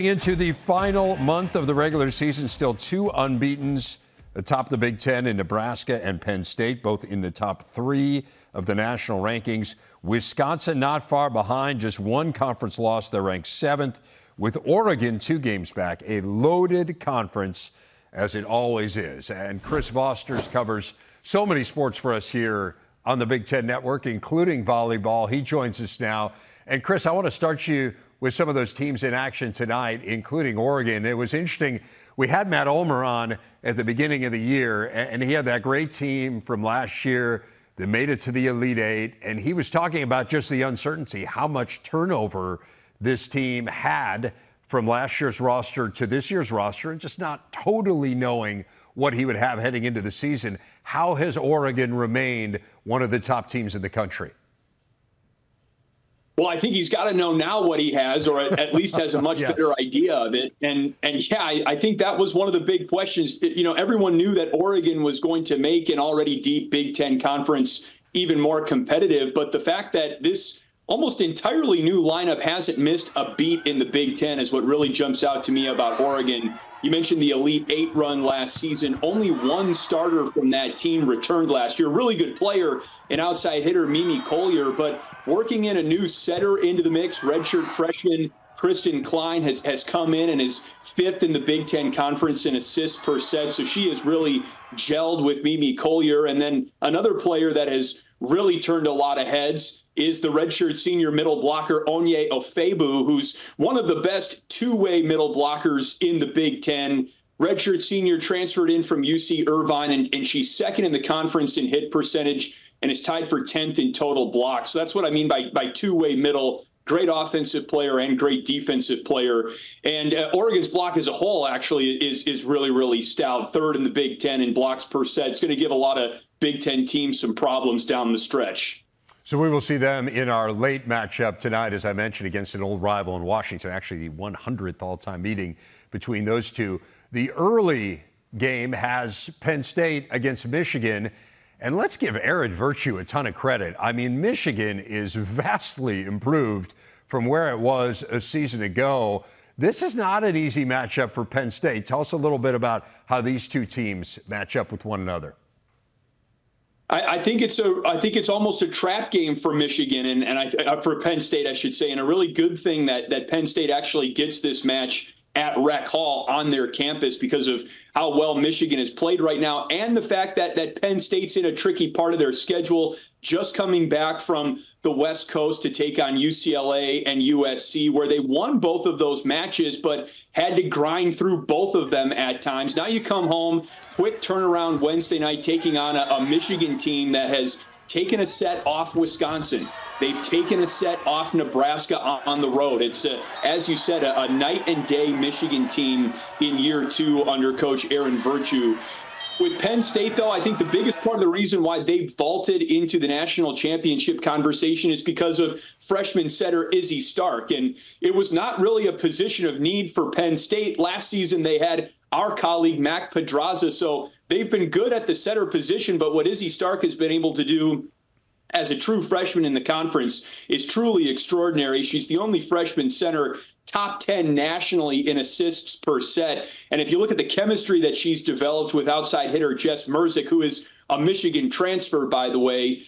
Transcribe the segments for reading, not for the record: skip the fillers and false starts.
Into the final month of the regular season, still two unbeatens atop the Big Ten in Nebraska and Penn State, both in the top three of the national rankings. Wisconsin not far behind, just one conference loss. They're ranked seventh, with Oregon 2 games back. A loaded conference, as it always is. And Chris Vosters covers so many sports for us here on the Big Ten Network, including volleyball. He joins us now. And Chris, I want to start you with some of those teams in action tonight, including Oregon. It was interesting. We had Matt Ulmer on at the beginning of the year, and he had that great team from last year that made it to the Elite Eight, and he was talking about just the uncertainty, how much turnover this team had from last year's roster to this year's roster, and just not totally knowing what he would have heading into the season. How has Oregon remained one of the top teams in the country? Well, I think he's got to know now what he has, or at least has a much better idea of it. And yeah, I think that was one of the big questions. You know, everyone knew that Oregon was going to make an already deep Big Ten conference even more competitive. But the fact that this almost entirely new lineup hasn't missed a beat in the Big Ten is what really jumps out to me about Oregon. You mentioned the Elite Eight run last season. Only one starter from that team returned last year. Really good player, an outside hitter, Mimi Collier, but working in a new setter into the mix, redshirt freshman Kristen Klein has come in and is fifth in the Big Ten Conference in assists per set. So she has really gelled with Mimi Collier. And then another player that has really turned a lot of heads is the redshirt senior middle blocker Onye Ofebu, who's one of the best two-way middle blockers in the Big Ten. Redshirt senior transferred in from UC Irvine, and she's second in the conference in hit percentage and is tied for 10th in total blocks. So that's what I mean by two-way middle. Great offensive player and great defensive player. And Oregon's block as a whole actually is really, really stout. Third in the Big Ten in blocks per set. It's going to give a lot of Big Ten teams some problems down the stretch. So we will see them in our late matchup tonight, as I mentioned, against an old rival in Washington, actually the 100th all-time meeting between those two. The early game has Penn State against Michigan. And let's give Aaron Virtue a ton of credit. I mean, Michigan is vastly improved from where it was a season ago. This is not an easy matchup for Penn State. Tell us a little bit about how these two teams match up with one another. I think it's almost a trap game for Michigan and for Penn State, I should say, and a really good thing that Penn State actually gets this match at Rec Hall on their campus because of how well Michigan has played right now, and the fact that Penn State's in a tricky part of their schedule, just coming back from the West Coast to take on UCLA and USC, where they won both of those matches but had to grind through both of them at times. Now you come home, quick turnaround Wednesday night, taking on a Michigan team that has taken a set off Wisconsin. They've taken a set off Nebraska on the road. It's, as you said, a night and day Michigan team in year two under Coach Aaron Virtue. With Penn State, though, I think the biggest part of the reason why they vaulted into the national championship conversation is because of freshman setter Izzy Stark. And it was not really a position of need for Penn State. Last season, they had our colleague Mac Pedraza. So they've been good at the setter position. But what Izzy Stark has been able to do as a true freshman in the conference is truly extraordinary. She's the only freshman center top 10 nationally in assists per set. And if you look at the chemistry that she's developed with outside hitter Jess Merzick, who is a Michigan transfer, by the way,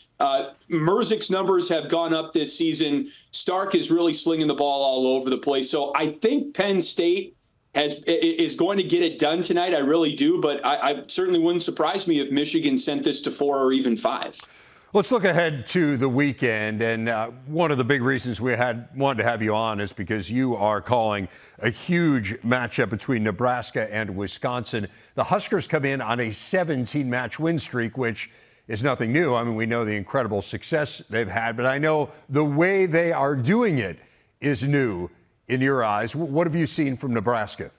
Merzick's numbers have gone up this season. Stark is really slinging the ball all over the place. So I think Penn State is going to get it done tonight. I really do. But I certainly wouldn't surprise me if Michigan sent this to 4 or even 5. Let's look ahead to the weekend, and one of the big reasons we wanted to have you on is because you are calling a huge matchup between Nebraska and Wisconsin. The Huskers come in on a 17-match win streak, which is nothing new. I mean, we know the incredible success they've had, but I know the way they are doing it is new in your eyes. What have you seen from Nebraska?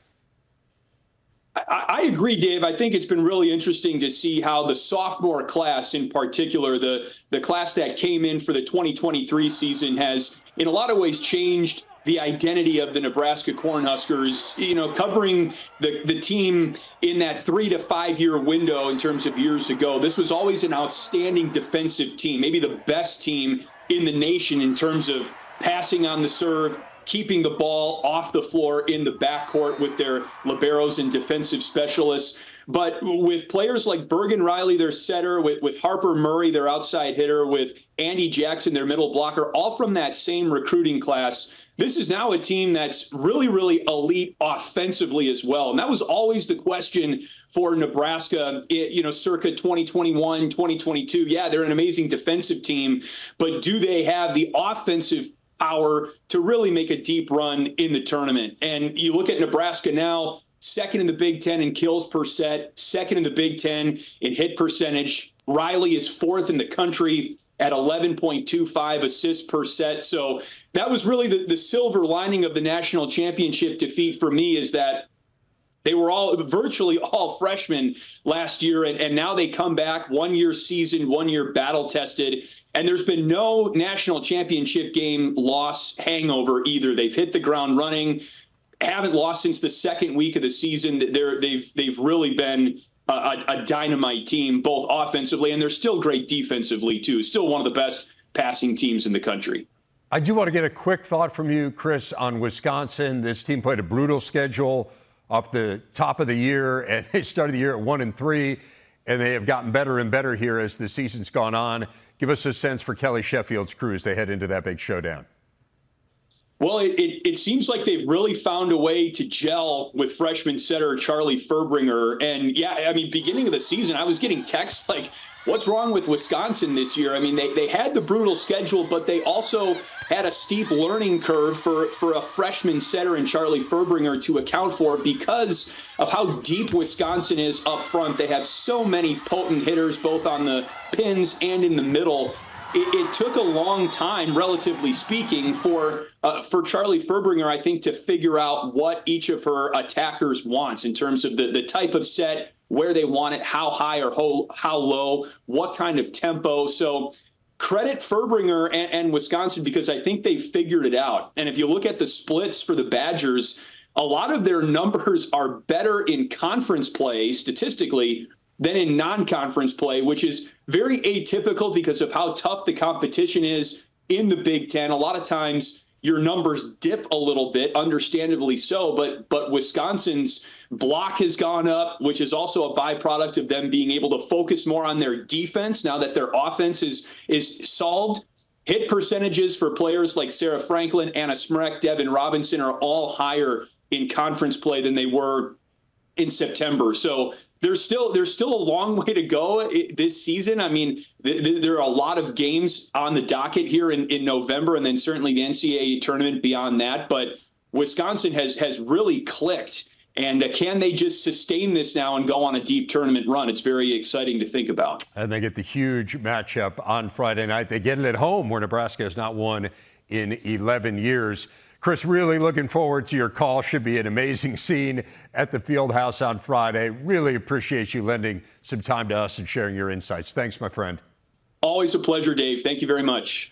I agree, Dave. I think it's been really interesting to see how the sophomore class in particular, the class that came in for the 2023 season, has in a lot of ways changed the identity of the Nebraska Cornhuskers, you know, covering the team in that 3 to 5 year window in terms of years ago. This was always an outstanding defensive team, maybe the best team in the nation in terms of passing on the serve, keeping the ball off the floor in the backcourt with their liberos and defensive specialists. But with players like Bergen Riley, their setter, with Harper Murray, their outside hitter, with Andy Jackson, their middle blocker, all from that same recruiting class, this is now a team that's really, really elite offensively as well. And that was always the question for Nebraska, circa 2021, 2022. Yeah, they're an amazing defensive team, but do they have the offensive power to really make a deep run in the tournament? And you look at Nebraska now, second in the Big Ten in kills per set, second in the Big Ten in hit percentage. Riley is fourth in the country at 11.25 assists per set. So that was really the silver lining of the national championship defeat for me, is that they were virtually all freshmen last year, and now they come back 1 year seasoned, 1 year battle tested, and there's been no national championship game loss hangover either. They've hit the ground running, haven't lost since the second week of the season. They've really been a dynamite team, both offensively, and they're still great defensively too. Still one of the best passing teams in the country. I do want to get a quick thought from you, Chris, on Wisconsin. This team played a brutal schedule off the top of the year, and they started the year at 1-3, and they have gotten better and better here as the season's gone on. Give us a sense for Kelly Sheffield's crew as they head into that big showdown. Well, it seems like they've really found a way to gel with freshman setter Charlie Furbringer. And yeah, I mean, beginning of the season, I was getting texts like, what's wrong with Wisconsin this year? I mean, they had the brutal schedule, but they also had a steep learning curve for a freshman setter in Charlie Furbringer to account for because of how deep Wisconsin is up front. They have so many potent hitters, both on the pins and in the middle. It took a long time, relatively speaking, for Charlie Furbringer, I think, to figure out what each of her attackers wants in terms of the type of set, where they want it, how high or how low, what kind of tempo. So credit Furbringer and Wisconsin, because I think they figured it out. And if you look at the splits for the Badgers, a lot of their numbers are better in conference play statistically than in non-conference play, which is very atypical because of how tough the competition is in the Big Ten. A lot of times your numbers dip a little bit, understandably so, but Wisconsin's block has gone up, which is also a byproduct of them being able to focus more on their defense now that their offense is solved. Hit percentages for players like Sarah Franklin, Anna Smrek, Devin Robinson are all higher in conference play than they were in September. So there's still a long way to go this season. I mean, there are a lot of games on the docket here in November, and then certainly the NCAA tournament beyond that. But Wisconsin has really clicked. And can they just sustain this now and go on a deep tournament run? It's very exciting to think about. And they get the huge matchup on Friday night. They get it at home, where Nebraska has not won in 11 years. Chris, really looking forward to your call. Should be an amazing scene at the Fieldhouse on Friday. Really appreciate you lending some time to us and sharing your insights. Thanks, my friend. Always a pleasure, Dave. Thank you very much.